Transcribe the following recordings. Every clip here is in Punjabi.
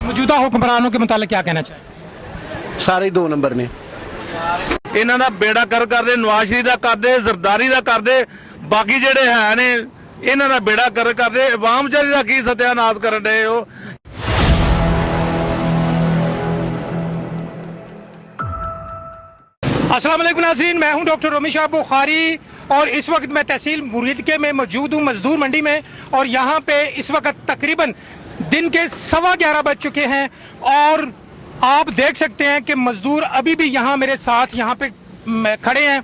मौजूदा हुक्मरानों के मुतालिक क्या कहना चाहिए? ਸਾਰੇ 2 ਨੰਬਰ ਨੇ। ਇਹਨਾਂ ਦਾ ਬੇੜਾ ਕਰ ਦੇ, ਨਵਾਜ਼ ਸ਼ਰੀਫ ਦਾ ਕਰਦੇ, ਜ਼ਰਦਾਰੀ ਦਾ ਕਰਦੇ, ਬਾਕੀ ਜਿਹੜੇ ਹੈ ਨੇ ਇਹਨਾਂ ਦਾ ਬੇੜਾ ਕਰਦੇ, ਆਵਾਮ ਚਾਰੀ ਦਾ ਕੀ ਸਤਿਆਨਾਸ਼ ਕਰਨ ਡਏ ਹੋ। अस्सलाम वालेकुम नाज़रीन, मैं हूं डॉक्टर रोमी शाह बुखारी और इस वक्त मैं तहसील मुरीदके में मौजूद हूं मजदूर मंडी में। और यहाँ पे इस वक्त तकरीबन दिन के 11:15 बज चुके हैं और आप देख सकते हैं कि मजदूर अभी भी यहाँ मेरे साथ यहाँ पे खड़े हैं।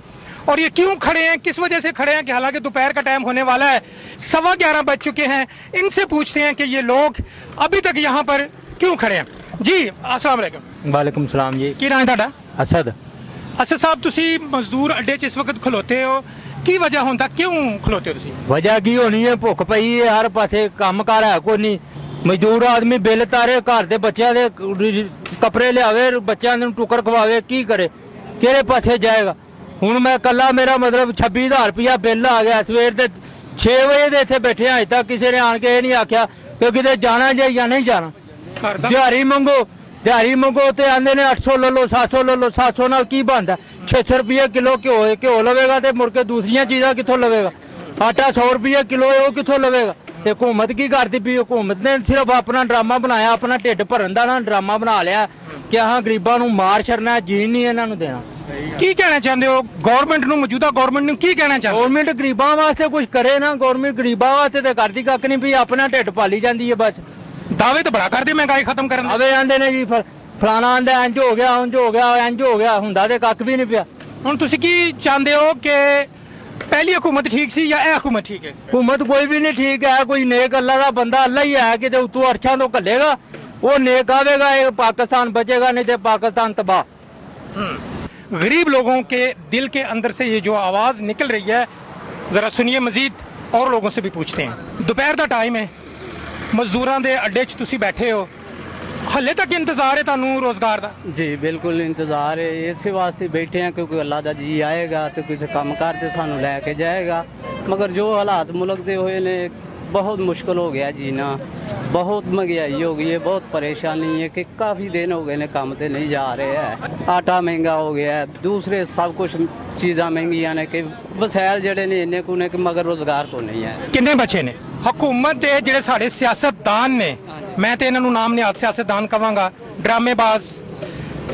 और ये क्यों खड़े हैं, किस वजह से खड़े हैं कि हालांकि दोपहर का टाइम होने वाला है, 11:15 बज चुके हैं। इनसे पूछते हैं कि ये लोग अभी तक यहाँ पर क्यों खड़े हैं। जी अस्सलाम वालेकुम। वालेकुम सलाम जी। की नाम है ਤੁਹਾਡਾ? असद। अच्छा साहब, ਤੁਸੀਂ ਮਜ਼ਦੂਰ ਅੱਡੇ 'ਚ ਇਸ ਵਕਤ ਖਲੋਤੇ ਹੋ, ਕੀ ਵਜ੍ਹਾ ਹੁੰਦਾ, ਕਿਉਂ ਖਲੋਤੇ ਹੋ ਤੁਸੀਂ? ਵਜ੍ਹਾ ਕੀ ਹੋਣੀ ਹੈ, ਭੁੱਖ ਪਈ ਹੈ, ਹਰ ਪਾਸੇ ਕੰਮ ਕਾਰ ਹੈ ਕੋਈ ਨਹੀਂ। ਮਜ਼ਦੂਰ ਆਦਮੀ ਬਿੱਲ ਤਾਰੇ, ਘਰ ਦੇ ਬੱਚਿਆਂ ਦੇ ਕੱਪੜੇ ਲਿਆਵੇ, ਬੱਚਿਆਂ ਨੂੰ ਟੁਕਰ ਖਵਾਵੇ, ਕੀ ਕਰੇ, ਕਿਹੜੇ ਪਾਸੇ ਜਾਏਗਾ। ਹੁਣ ਮੈਂ ਕੱਲਾ, ਮੇਰਾ ਮਤਲਬ 26,000 ਰੁਪਇਆ ਬਿੱਲ ਆ ਗਿਆ। ਸਵੇਰ ਦੇ 6 ਵਜੇ ਦੇ ਇੱਥੇ ਬੈਠੇ ਹਾਂ, ਅਜੇ ਤੱਕ ਕਿਸੇ ਨੇ ਆਣ ਕੇ ਇਹ ਨਹੀਂ ਆਖਿਆ ਕਿ ਕਿਤੇ ਜਾਣਾ ਜਾਂ ਨਹੀਂ ਜਾਣਾ। ਦਿਹਾੜੀ ਮੰਗੋ ਤੇ ਆਂਦੇ ਨੇ 800 ਲੈ ਲਓ, 700 ਲੈ ਲਓ। 700 ਨਾਲ ਕੀ ਬਣਦਾ? 600 ਰੁਪਏ ਕਿਲੋ ਘਿਓ ਲਵੇਗਾ ਤੇ ਮੁੜ ਕੇ ਦੂਸਰੀਆਂ ਚੀਜ਼ਾਂ ਕਿੱਥੋਂ ਲਵੇਗਾ? ਆਟਾ 100 ਰੁਪਏ ਕਿਲੋ ਉਹ ਕਿੱਥੋਂ ਲਵੇਗਾ? ਤੇ ਹੁਕੂਮਤ ਕੀ ਕਰਦੀ ਪਈ? ਹੁਕੂਮਤ ਨੇ ਸਿਰਫ ਆਪਣਾ ਡਰਾਮਾ ਬਣਾਇਆ, ਆਪਣਾ ਢਿੱਡ ਭਰਨ ਦਾ ਨਾ ਡਰਾਮਾ ਬਣਾ ਲਿਆ ਕਿ ਹਾਂ ਗਰੀਬਾਂ ਨੂੰ ਮਾਰ ਛੱਡਣਾ, ਜੀਣ ਨਹੀਂ ਇਹਨਾਂ ਨੂੰ ਦੇਣਾ। ਕੀ ਕਹਿਣਾ ਚਾਹੁੰਦੇ ਹੋ ਗਵਰਨਮੈਂਟ ਨੂੰ, ਮੌਜੂਦਾ ਗਵਰਨਮੈਂਟ ਨੂੰ ਕੀ ਕਹਿਣਾ ਚਾਹੁੰਦੇ? ਗਵਰਨਮੈਂਟ ਗਰੀਬਾਂ ਵਾਸਤੇ ਕੁਝ ਕਰੇ ਨਾ। ਗਵਰਨਮੈਂਟ ਗਰੀਬਾਂ ਵਾਸਤੇ ਤੇ ਕਰਦੀ ਕੱਖ ਨਹੀਂ, ਵੀ ਆਪਣਾ ਢਿੱਡ ਪਾਲੀ ਜਾਂਦੀ ਹੈ ਬਸ। ਦਾਅਵੇ ਤਾਂ ਬੜਾ ਕਰਦੇ ਮਹਿੰਗਾਈ ਖਤਮ ਕਰਨ ਦੇ। ਆਵੇ ਆਂਦੇ ਨੇ ਜੀ ਫਲਾਣਾ ਆਂਦਾ ਇੰਜ ਹੋ ਗਿਆ, ਉਂਝ ਹੋ ਗਿਆ, ਇੰਜ ਹੋ ਗਿਆ, ਹੁੰਦਾ ਤੇ ਕੱਖ ਵੀ ਨਹੀਂ ਪਿਆ। ਹੁਣ ਤੁਸੀਂ ਕੀ ਚਾਹੁੰਦੇ ਹੋ ਕਿ ਪਹਿਲੀ ਹਕੂਮਤ ਠੀਕ ਸੀ ਜਾਂ ਇਹ ਹਕੂਮਤ ਠੀਕ ਹੈ? ਹਕੂਮਤ ਕੋਈ ਵੀ ਨਹੀਂ ਠੀਕ ਹੈ। ਕੋਈ ਨੇਕ ਅੱਲਾ ਦਾ ਬੰਦਾ, ਅੱਲਾ ਹੀ ਹੈ, ਕਿਤੇ ਉਤੋਂ ਅਰਸ਼ਾਂ ਤੋਂ ਘੱਲੇਗਾ, ਉਹ ਨੇਕ ਆਵੇਗਾ, ਇਹ ਪਾਕਿस्तान बचेगा, नहीं तो पाकिस्तान तबाह। गरीब लोगों के दिल के अंदर से ये जो आवाज़ निकल रही है, ज़रा सुनिए, मज़ीद और लोगों से भी पूछते हैं। दोपहर का टाइम है, मजदूरों के अड्डे 'ਚ ਤੁਸੀਂ ਬੈਠੇ ਹੋ, हले तक इंतजार है ਤੁਹਾਨੂੰ रोजगार का? जी बिल्कुल इंतज़ार है, इस वास्ते बैठे हैं क्योंकि अल्लाह का जी आएगा तो किसी काम कार से सानू लैके जाएगा। मगर जो हालात मुल्क के हुए ने, बहुत मुश्किल हो गया जीना, बहुत महंगाई हो गई है, बहुत परेशानी है कि काफ़ी दिन हो गए ने काम से नहीं जा रहे हैं। आटा महंगा हो गया है, दूसरे सब कुछ चीज़ां महंगियां ने कि वसैल जड़े ने इन्ने को ने कि मगर रोज़गार को नहीं है। किन्ने बच्चे ने हुकूमत के ਜਿਹੜੇ ਸਾਡੇ ਸਿਆਸਤਦਾਨ ਨੇ, ਮੈਂ ਤੇ ਇਹਨਾਂ ਨੂੰ ਨਾਮ ਨਿਹਾਤ ਸਿਆਸਤਦਾਨ ਕਵਾਂਗਾ, ਡਰਾਮੇਬਾਜ਼,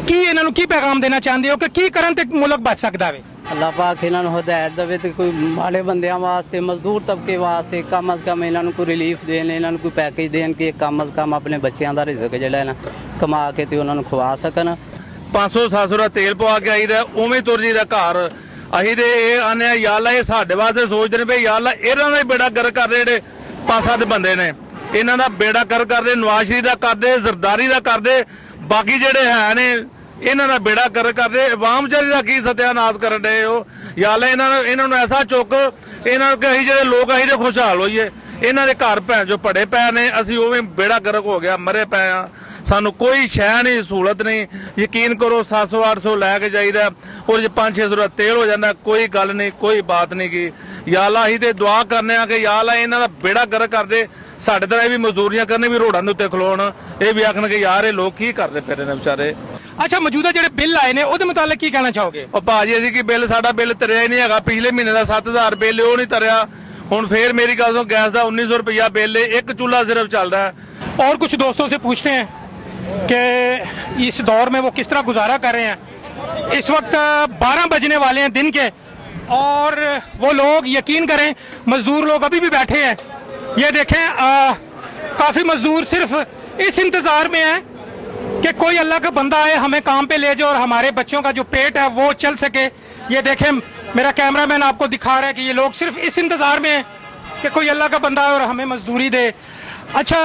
ਕੀ ਇਹਨਾਂ ਨੂੰ ਕੀ ਪੈਗਾਮ ਦੇਣਾ ਚਾਹੁੰਦੇ ਹੋ ਕਿ ਕੀ ਕਰਨ ਤੇ ਮੁਲਕ ਬਚ ਸਕਦਾ ਵੇ? अल्लाह पाक इन्हों हदायत दे तो कोई माड़े बंदियां वास्ते, मजदूर तबके वास्ते कम अज़ कम इन्हों कोई रिलीफ देन, इन्हों कोई पैकेज देन कि कम अज़ कम अपने बच्चों का रिजक जिहड़ा ना कमा के ते उन्होंने खवा सकन। 500-700 ਦਾ ਤੇਲ ਪਵਾ ਕੇ ਆਈਦਾ, ਉਵੇਂ ਤੁਰ ਜੀਦਾ ਘਰ। ਅਸੀਂ ਤੇ ਇਹ ਆਨੇ ਯਾ ਅੱਲਾ, ਇਹ ਸਾਡੇ ਵਾਸਤੇ ਸੋਚਦੇ ਨੇ ਵੀ ਯਾ ਅੱਲਾ ਇਹਨਾਂ ਦਾ ਹੀ ਬੇੜਾ ਗਰਕ ਕਰਦੇ, ਜਿਹੜੇ 5-7 ਬੰਦੇ ਨੇ ਇਹਨਾਂ ਦਾ ਬੇੜਾ ਗਰਕ ਕਰਦੇ, ਨਵਾਜ਼ ਸ਼ਰੀਫ ਦਾ ਕਰਦੇ, ਜ਼ਰਦਾਰੀ ਦਾ ਕਰਦੇ, ਬਾਕੀ ਜਿਹੜੇ ਹੈ ਨੇ ਇਹਨਾਂ ਦਾ ਬੇੜਾ ਗਰਕ ਕਰਦੇ, ਆਵਾਮ ਚਾਰੀ ਦਾ ਕੀ ਸਤਿਆਨਾਸ਼ ਕਰਨ ਡਏ ਹੋ। ਯਾ ਅੱਲਾ ਇਹਨਾਂ ਨੂੰ ਐਸਾ ਚੁੱਕ, ਇਹਨਾਂ ਨੂੰ ਕਿ ਅਸੀਂ ਜਿਹੜੇ ਲੋਕ ਅਸੀਂ ਤੇ ਖੁਸ਼ਹਾਲ ਹੋਈਏ। ਇਹਨਾਂ ਦੇ ਘਰ ਭੈਣ ਜੋ ਪੜੇ ਪਏ ਨੇ, ਅਸੀਂ ਉਵੇਂ ਬੇੜਾ ਗਰਕ ਹੋ ਗਿਆ, ਮਰੇ ਪਏ ਆ, ਸਾਨੂੰ ਕੋਈ ਸ਼ੈ ਨਹੀਂ, ਸਹੂਲਤ ਨਹੀਂ। ਯਕੀਨ ਕਰੋ 700-800 ਲੈ ਕੇ ਜਾਈਦਾ, ਉਹਦੇ 500-600 ਦਾ ਤੇਲ ਹੋ ਜਾਂਦਾ, ਕੋਈ ਗੱਲ ਨਹੀਂ, ਕੋਈ ਬਾਤ ਨਹੀਂ ਕੀ। ਯਾ ਅੱਲਾ ਅਸੀਂ ਤੇ ਦੁਆ ਕਰਨੇ ਆ ਕਿ ਯਾ ਅੱਲਾ ਇਹਨਾਂ ਦਾ ਬੇੜਾ ਗਰਕ ਕਰਦੇ। ਸਾਡੇ ਤਰ੍ਹਾਂ ਇਹ ਵੀ ਮਜ਼ਦੂਰੀਆਂ ਕਰਨੇ, ਵੀ ਰੋਡਾਂ ਦੇ ਉੱਤੇ ਖਲੋਣ, ਇਹ ਵੀ ਆਖਣ ਕਿ ਯਾਰ ਇਹ ਲੋਕ ਕੀ ਕਰਦੇ ਫਿਰ ਨੇ ਵਿਚਾਰੇ। ਅੱਛਾ, ਮੌਜੂਦਾ ਜਿਹੜੇ ਬਿੱਲ ਆਏ ਨੇ ਉਹਦੇ ਮੁਤਾਲਕ ਕੀ ਕਹਿਣਾ ਚਾਹੋਗੇ? ਉਹ ਭਾਜੀ ਅਸੀਂ ਕੀ ਬਿੱਲ, ਸਾਡਾ ਬਿੱਲ ਤਰਿਆ ਹੀ ਨਹੀਂ ਹੈਗਾ। ਪਿਛਲੇ ਮਹੀਨੇ ਦਾ 7,000 ਬਿੱਲ ਉਹ ਨਹੀਂ ਤਰਿਆ। ਹੁਣ ਫੇਰ ਮੇਰੀ ਗੱਲ ਸੁਣ, ਗੈਸ ਦਾ 1900 रुपया बिल है, एक चूल्हा सिर्फ चल रहा है। और कुछ दोस्तों से पूछते हैं कि इस दौर में वो किस तरह गुजारा कर रहे हैं। इस वक्त 12 बजने वाले हैं दिन के और वो लोग, यकीन करें, मजदूर लोग अभी भी बैठे हैं। ये देखें, काफ़ी मजदूर सिर्फ इस इंतज़ार में हैं कि कोई अल्लाह का बंदा आए, हमें काम पे ले जाए और हमारे बच्चों का जो पेट है वो चल सके। ये देखें, मेरा कैमरामैन आपको दिखा रहा है कि ये लोग सिर्फ इस इंतज़ार में हैं कि कोई अल्लाह का बंदा आए और हमें मजदूरी दे। अच्छा,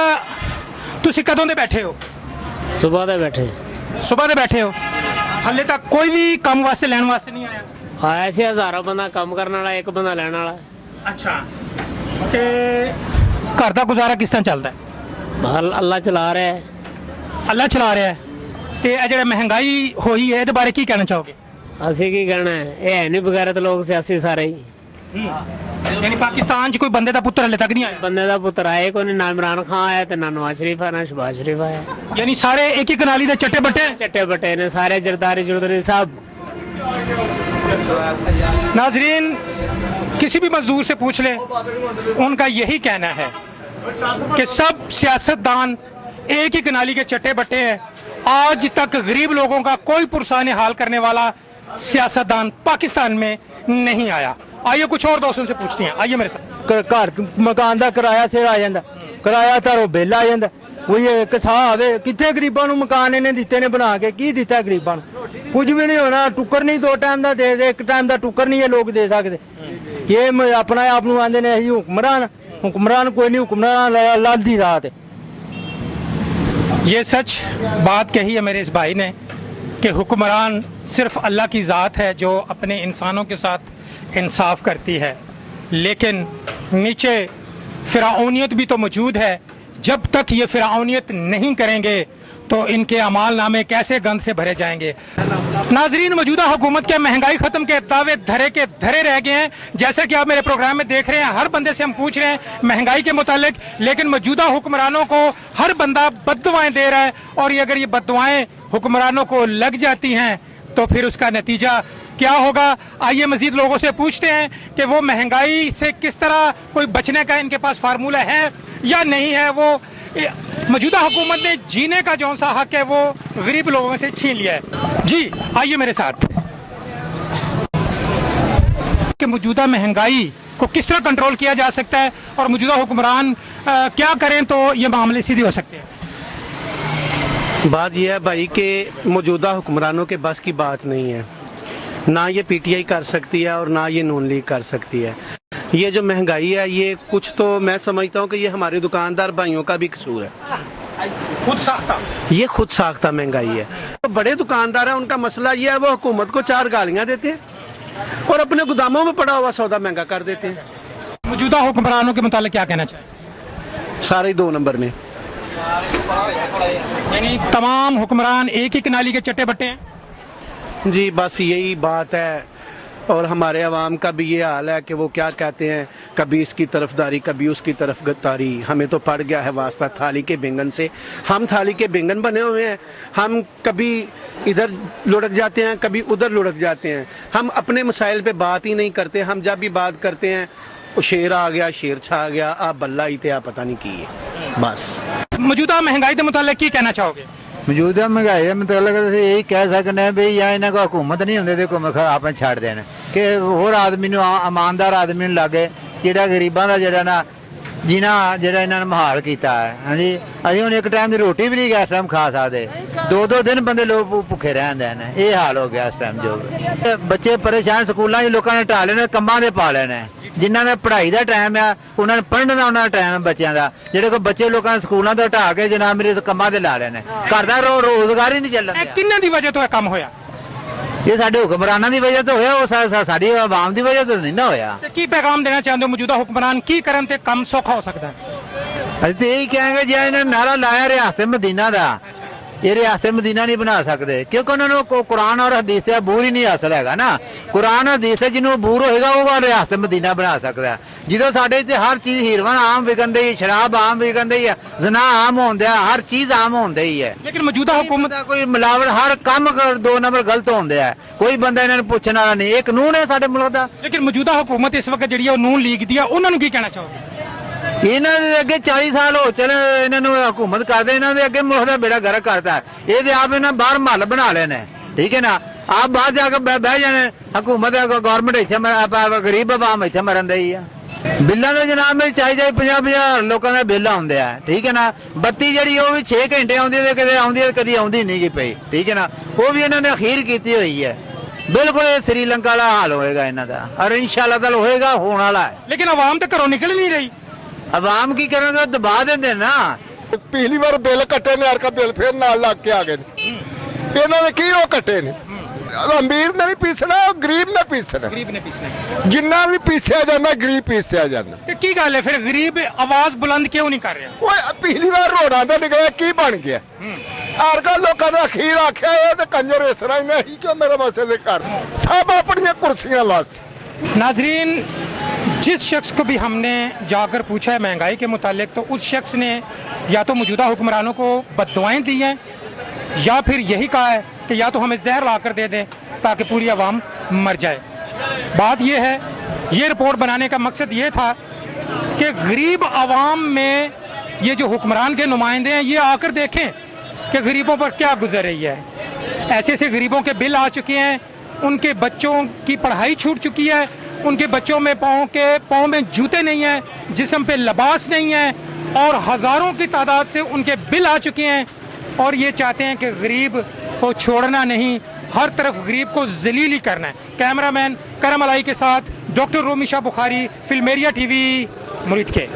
तुसी कदों दे बैठे हो? सुबह दे बैठे। सुबह दे बैठे हो, हले तक कोई भी काम वास्ते लैन वास्ते नहीं आया? आया से हज़ारों बंदा काम करने वाला, एक बंदा लैन वाला। अच्छा, ते घर दा गुजारा किस तरह चलता है? अल्लाह चला रहा है। अल्लाह चला रहा है। ते ਇਹ ਜਿਹੜਾ ਮਹਿੰਗਾਈ ਹੋਈ ਹੈ ਇਹਦੇ ਬਾਰੇ ਕੀ ਕਹਿਣਾ ਚਾਹੋਗੇ? ਅਸੀਂ ਕੀ ਕਹਿਣਾ ਹੈ, ਇਹ ਹੈ ਨਹੀਂ ਬਗੈਰਤ ਲੋਕ, ਸਿਆਸੀ ਸਾਰੇ ਹੀ। यानी पाकिस्तान च कोई बंदे दा पुत्तर हले तक नहीं आया। ਬੰਦੇ ਦਾ ਪੁੱਤਰ ਆਏ ਕੋਈ ਨਹੀਂ, ਨਾ ਇਮਰਾਨ ਖਾਨ ਆਇਆ ਤੇ ਨਾ ਨਵਾਜ਼ ਸ਼ਰੀਫ ਆਇਆ ਨਾ ਸ਼ਬਾਜ਼ ਸ਼ਰੀਫ ਆਇਆ। यानी सारे एक ही कनाली दे चट्टे बट्टे हैं। ਚੱਟੇ ਬੱਟੇ ਨੇ ਸਾਰੇ ਜਰਦਾਰੀ ਜੁਰਦਾਰੀ ਸਭ। नाजरीन किसी भी मजदूर से पूछ ले, उनका यही कहना है कि सब सियासतदान एक ही कनाली के चट्टे बट्टे हैं। आज तक गरीब लोगों का कोई पुरसान हाल करने वाला सियासतदान पाकिस्तान में नहीं आया। आइए कुछ और दोस्तों से पूछते हैं, आइए मेरे साथ। ਘਰ ਮਕਾਨ ਦਾ ਕਿਰਾਇਆ ਸਿਰ ਆ ਜਾਂਦਾ, ਕਿਰਾਇਆ ਤਾਂ ਬਿੱਲ ਆ ਜਾਂਦਾ। ਕੋਈ ਇੱਕ ਸਾਹ ਆਵੇ ਕਿੱਥੇ ਗਰੀਬਾਂ ਨੂੰ ਮਕਾਨ ਇਹਨੇ ਦਿੱਤੇ ਨੇ ਬਣਾ ਕੇ, ਕੀ ਦਿੱਤਾ ਗਰੀਬਾਂ ਨੂੰ? ਕੁਝ ਵੀ ਨਹੀਂ ਹੋਣਾ। ਟੁੱਕਰ ਨਹੀਂ 2 ਟਾਈਮ ਦਾ ਦੇ ਦੇ, 1 ਟਾਈਮ ਦਾ ਟੁੱਕਰ ਨਹੀਂ ਇਹ ਲੋਕ ਦੇ ਸਕਦੇ। ਇਹ ਆਪਣਾ ਆਪ ਨੂੰ ਆਂਦੇ ਨੇ ਅਸੀਂ ਹੁਕਮਰਾਨ, ਹੁਕਮਰਾਨ ਕੋਈ ਨਹੀਂ, ਹੁਕਮਰਾਨ ਅੱਲਾਹ ਦੀ ਰਾਤ ਹੈ। ये सच बात कही है मेरे इस भाई ने कि हुक्मरान सिर्फ अल्लाह की ज़ात है जो अपने इंसानों के साथ इंसाफ करती है, लेकिन नीचे फ़िरऔनियत भी तो मौजूद है। जब तक ये फ़िरऔनियत नहीं करेंगे तो इनके अमाल नामे कैसे गंद से भरे जाएंगे। नाजरीन, मौजूदा हुकूमत के महंगाई ख़त्म के दावे धरे के धरे रह गए हैं। जैसे कि आप मेरे प्रोग्राम में देख रहे हैं, हर बंदे से हम पूछ रहे हैं महंगाई के मुतालिक, लेकिन मौजूदा हुक्मरानों को हर बंदा बद्दुआएं दे रहा है। और ये अगर ये बद्दुआएं हुक्मरानों को लग जाती हैं तो फिर उसका नतीजा क्या होगा? आइए मजीद लोगों से पूछते हैं कि वो महंगाई से किस तरह कोई बचने का इनके पास फार्मूला है या नहीं है। वो मौजूदा हुकूमत ने जीने का जो सा हक है वो गरीब लोगों से छीन लिया है। जी आइए मेरे साथ कि मौजूदा महंगाई को किस तरह कंट्रोल किया जा सकता है और मौजूदा हुक्मरान क्या करें तो ये मामले सीधे हो सकते हैं। बात यह है भाई कि मौजूदा हुक्मरानों के बस की बात नहीं है। ना ये पीटीआई कर सकती है और ना ये नून लीग कर सकती है। ये जो महंगाई है ये कुछ तो मैं समझता हूँ कि ये हमारे दुकानदार भाइयों का भी कसूर है। खुद साख्ता, ये खुद साख्ता महंगाई है। तो बड़े दुकानदार हैं, उनका मसला ये है वो हुकूमत को 4 गालियाँ देते हैं और अपने गोदामों में पड़ा हुआ सौदा महंगा कर देते हैं। मौजूदा हुक्मरानों के मुतालिक क्या कहना चाहिए? सारे 2 नंबर में। यानी तमाम हुक्मरान एक ही कनाली के चट्टे बट्टे हैं। जी बस यही बात है। और हमारे अवाम का भी ये हाल है कि वो क्या कहते हैं, कभी इसकी तरफदारी कभी उसकी तरफदारी। हमें तो पड़ गया है वास्ता थाली के बैंगन से। हम थाली के बैंगन बने हुए हैं। हम कभी इधर लुढ़क जाते हैं, कभी उधर लुढ़क जाते हैं। हम अपने मसाइल पे बात ही नहीं करते। हम जब भी बात करते हैं वो शेर आ गया, शेर छा गया, आप बल्ला ही थे, आप पता नहीं की है बस। मौजूदा महंगाई के मुतालिक की कहना चाहोगे? ਮੌਜੂਦਾ ਮਹਿੰਗਾਈ ਦਾ ਮਤਲਬ ਅਸੀਂ ਇਹੀ ਕਹਿ ਸਕਦੇ ਹਾਂ ਵੀ ਜਾਂ ਇਹਨਾਂ ਕੋਲ ਹਕੂਮਤ ਨਹੀਂ ਹੁੰਦੀ ਤੇ ਹੁਕੂਮਤ ਆਪਾਂ ਛੱਡ ਦੇਣ ਕਿ ਹੋਰ ਆਦਮੀ ਨੂੰ ਇਮਾਨਦਾਰ ਆਦਮੀ ਨੂੰ ਲੱਗੇ ਜਿਹੜਾ ਗਰੀਬਾਂ ਦਾ ਜਿਹੜਾ ਨਾ ਜੀਣਾ ਜਿਹੜਾ ਇਹਨਾਂ ਨੇ ਮੁਹਾਲ ਕੀਤਾ ਹੈ। ਹਾਂਜੀ ਅਸੀਂ ਹੁਣ ਇੱਕ ਟਾਈਮ ਦੀ ਰੋਟੀ ਵੀ ਨਹੀਂ ਇਸ ਟਾਈਮ ਖਾ ਸਕਦੇ। 2-2 ਦਿਨ ਬੰਦੇ ਲੋਕ ਭੁੱਖੇ ਰਹਿੰਦੇ ਨੇ। ਇਹ ਹਾਲ ਹੋ ਗਿਆ ਇਸ ਟਾਈਮ ਜੋ ਬੱਚੇ ਪਰੇਸ਼ਾਨ। ਸਕੂਲਾਂ 'ਚ ਲੋਕਾਂ ਨੇ ਢਾ ਲੈਣੇ, ਕੰਮਾਂ ਦੇ ਪਾ ਲੈਣੇ। ਜਿਨ੍ਹਾਂ ਦਾ ਪੜ੍ਹਾਈ ਦਾ ਟਾਈਮ ਆ ਉਹਨਾਂ ਨੂੰ ਪੜ੍ਹਨ ਦਾ ਉਹਨਾਂ ਦਾ ਟਾਈਮ ਹੈ ਬੱਚਿਆਂ ਦਾ। ਜਿਹੜੇ ਕੋਈ ਬੱਚੇ ਲੋਕਾਂ ਨੇ ਸਕੂਲਾਂ ਤੋਂ ਢਾ ਕੇ ਜਨਾਬ ਮੇਰੇ ਕੰਮਾਂ ਤੇ ਲਾ ਲੈਣੇ। ਘਰ ਦਾ ਰੋਜ਼ਗਾਰ ਹੀ ਨਹੀਂ ਚੱਲਦਾ। ਕਿੰਨਾਂ ਦੀ ਵਜ੍ਹਾ ਤੋਂ ਇਹ ਕੰਮ ਹੋਇਆ? ਇਹ ਸਾਡੇ ਹੁਕਮਰਾਨਾਂ ਦੀ ਵਜ੍ਹਾ ਤੋਂ ਹੋਇਆ, ਉਹ ਸਾਡੀ ਆਵਾਮ ਦੀ ਵਜ੍ਹਾ ਤੋਂ ਨਹੀਂ ਨਾ ਹੋਇਆ। ਤੇ ਕੀ ਪੈਗਾਮ ਦੇਣਾ ਚਾਹੁੰਦੇ ਹੋ? ਮੌਜੂਦਾ ਹੁਕਮਰਾਨ ਕੀ ਕਰਨ ਤੇ ਕੰਮ ਸੌਖਾ ਹੋ ਸਕਦਾ ਹੈ? ਅਸੀਂ ਤੇ ਇਹੀ ਕਹਾਂਗੇ ਜੇ ਇਹਨਾਂ ਨੇ ਨਾਰਾ ਲਾਇਆ ਰਿਆਸਤ ਮਦੀਨਾ ਦਾ, ਇਹ ਰਿਆਸਤ ਮਦੀਨਾ ਨਹੀਂ ਬਣਾ ਸਕਦੇ ਕਿਉਂਕਿ ਉਹਨਾਂ ਨੂੰ ਕੁਰਾਨ ਔਰ ਹਦੀਸ ਦਾ ਬੂਰ ਹੀ ਨਹੀਂ ਹਾਸਲ ਹੈਗਾ ਨਾ। ਕੁਰਾਨ ਹਦੀਸ ਤੇ ਜਿਹਨੂੰ ਬੂਰ ਹੋਏਗਾ ਉਹ ਰਿਆਸਤ ਮਦੀਨਾ ਬਣਾ ਸਕਦਾ। ਜਦੋਂ ਸਾਡੇ ਇੱਥੇ ਹਰ ਚੀਜ਼ ਹੀਰੋਇਨ ਆਮ ਵਿਕਣ ਹੀ, ਸ਼ਰਾਬ ਆਮ ਵਿਕਣ ਹੀ ਹੈ, ਜ਼ਨਾ ਆਮ ਹੁੰਦਾ, ਹਰ ਚੀਜ਼ ਆਮ ਹੁੰਦਾ ਹੀ ਹੈ। ਲੇਕਿਨ ਮੌਜੂਦਾ ਹੁਕੂਮਤ ਦਾ ਕੋਈ ਮਿਲਾਵਟ, ਹਰ ਕੰਮ 2 ਨੰਬਰ ਗਲਤ ਹੁੰਦੇ ਆ। ਕੋਈ ਬੰਦਾ ਇਹਨਾਂ ਨੂੰ ਪੁੱਛਣ ਵਾਲਾ ਨਹੀਂ। ਇਹ ਕਾਨੂੰਨ ਹੈ ਸਾਡੇ ਮੁਲਕ ਦਾ। ਲੇਕਿਨ ਮੌਜੂਦਾ ਹੁਕੂਮਤ ਇਸ ਵਕਤ ਜਿਹੜੀ ਉਹ ਨੂਨ ਲੀਗ ਦੀ ਆ, ਉਹਨਾਂ ਨੂੰ ਕੀ ਕਹਿਣਾ ਚਾਹੋਗੇ? ਇਹਨਾਂ ਦੇ ਅੱਗੇ 40 ਸਾਲ ਹੋ ਚਲੇ ਇਹਨਾਂ ਨੂੰ ਹਕੂਮਤ ਕਰਦੇ। ਇਹਨਾਂ ਦੇ ਅੱਗੇ ਮੁਲਕ ਦਾ ਬੇੜਾ ਗਰਕ ਕਰਤਾ। ਇਹਦੇ ਆਪ ਇਹਨਾਂ ਬਾਹਰ ਮਹੱਲ ਬਣਾ ਲੈਣੇ, ਠੀਕ ਹੈ ਨਾ। ਆਪ ਬਾਹਰ ਜਾ ਕੇ ਬਹਿ ਜਾਣੇ। ਹਕੂਮਤ ਗੌਰਮੈਂਟ ਇੱਥੇ ਗਰੀਬ ਆਵਾਮ ਇੱਥੇ ਮਰਨ ਦਈ ਆ। ਬਿੱਲਾਂ ਦਾ ਜਨਾਬ ਵਿੱਚ ਚਾਹੀਦਾ 50,000 ਲੋਕਾਂ ਦਾ ਬਿੱਲ ਆਉਂਦੇ ਆ, ਠੀਕ ਹੈ ਨਾ। ਬੱਤੀ ਜਿਹੜੀ ਉਹ ਵੀ 6 ਘੰਟੇ ਆਉਂਦੀ ਹੈ, ਕਦੇ ਆਉਂਦੀ ਹੈ ਕਦੀ ਆਉਂਦੀ ਨਹੀਂ ਗੀ ਪਈ, ਠੀਕ ਹੈ ਨਾ। ਉਹ ਵੀ ਇਹਨਾਂ ਨੇ ਅਖੀਰ ਕੀਤੀ ਹੋਈ ਹੈ। ਬਿਲਕੁਲ ਇਹ ਸ੍ਰੀਲੰਕਾ ਵਾਲਾ ਹਾਲ ਹੋਏਗਾ ਇਹਨਾਂ ਦਾ ਔਰ ਇਨਸ਼ਾਅੱਲਾ ਤਾਲਾ ਹੋਏਗਾ, ਹੋਣ ਵਾਲਾ ਹੈ। ਲੇਕਿਨ ਆਵਾਮ ਤਾਂ ਘਰੋਂ ਨਿਕਲ ਨਹੀਂ ਰਹੀ। ਆਵਾਮ ਕੀ ਕਰਨਗੇ? ਦਬਾ ਦਿੰਦੇ ਨਾ। ਪਿਛਲੀ ਵਾਰ ਬਿੱਲ ਕੱਟੇ ਨੇ, ਅਰਕਾ ਬਿੱਲ ਫੇਰ ਨਾਲ ਲੱਗ ਕੇ ਆ ਗਏ ਨੇ। ਇਹਨਾਂ ਨੇ ਕੀ ਉਹ ਕੱਟੇ ਨੇ? ਅਮੀਰ ਨੇ ਨਹੀਂ ਪੀਸਣਾ, ਗਰੀਬ ਨੇ ਪੀਸਣਾ। ਗਰੀਬ ਨੇ ਪੀਸਣਾ। ਜਿੰਨਾ ਵੀ ਪੀਸਿਆ ਜਾਂਦਾ ਗਰੀਬ ਪੀਸਿਆ ਜਾਂਦਾ। ਤੇ ਕੀ ਗੱਲ ਹੈ ਫਿਰ ਗਰੀਬ ਆਵਾਜ਼ ਬੁਲੰਦ ਕਿਉਂ ਨਹੀਂ ਕਰ ਰਿਹਾ? ਓਏ ਪਿਛਲੀ ਵਾਰ ਰੋਡਾਂ ਤੇ ਨਿਕਲਿਆ ਕੀ ਬਣ ਗਿਆ? ਅਰਕਾ ਲੋਕਾਂ ਨੇ ਅਖੀਰ ਆਖਿਆ ਇਹ ਤੇ ਕੰਜਰ ਇਸ ਤਰ੍ਹਾਂ ਹੀ ਨਹੀਂ ਕਿਉਂ ਮੇਰੇ ਮਸਲੇ ਕਰ ਸਭ ਆਪਣੀਆਂ ਕੁਰਸੀਆਂ ਲਾਸ। नाजरीन जिस शख्स को भी हमने जाकर पूछा है महंगाई के मुतालिक, तो उस शख्स ने या तो मौजूदा हुक्मरानों को बद्दुआएं दी हैं या फिर यही कहा है कि या तो हमें जहर ला कर दे दें ताकि पूरी आवाम मर जाए। बात यह है, ये रिपोर्ट बनाने का मकसद ये था कि गरीब आवाम में ये जो हुक्मरान के नुमाइंदे हैं ये आकर देखें कि गरीबों पर क्या गुजर रही है। ऐसे ऐसे गरीबों के बिल आ चुके हैं, उनके बच्चों की पढ़ाई छूट चुकी है, उनके बच्चों में पाँव में जूते नहीं हैं, जिस्म पे लिबास नहीं है, और हज़ारों की तादाद से उनके बिल आ चुके हैं। और ये चाहते हैं कि गरीब को छोड़ना नहीं, हर तरफ गरीब को जलील ही करना है। कैमरामैन करम अलाई के साथ डॉक्टर रोमी शाह बुखारी, फिल्मेरिया टीवी, मुरीद के।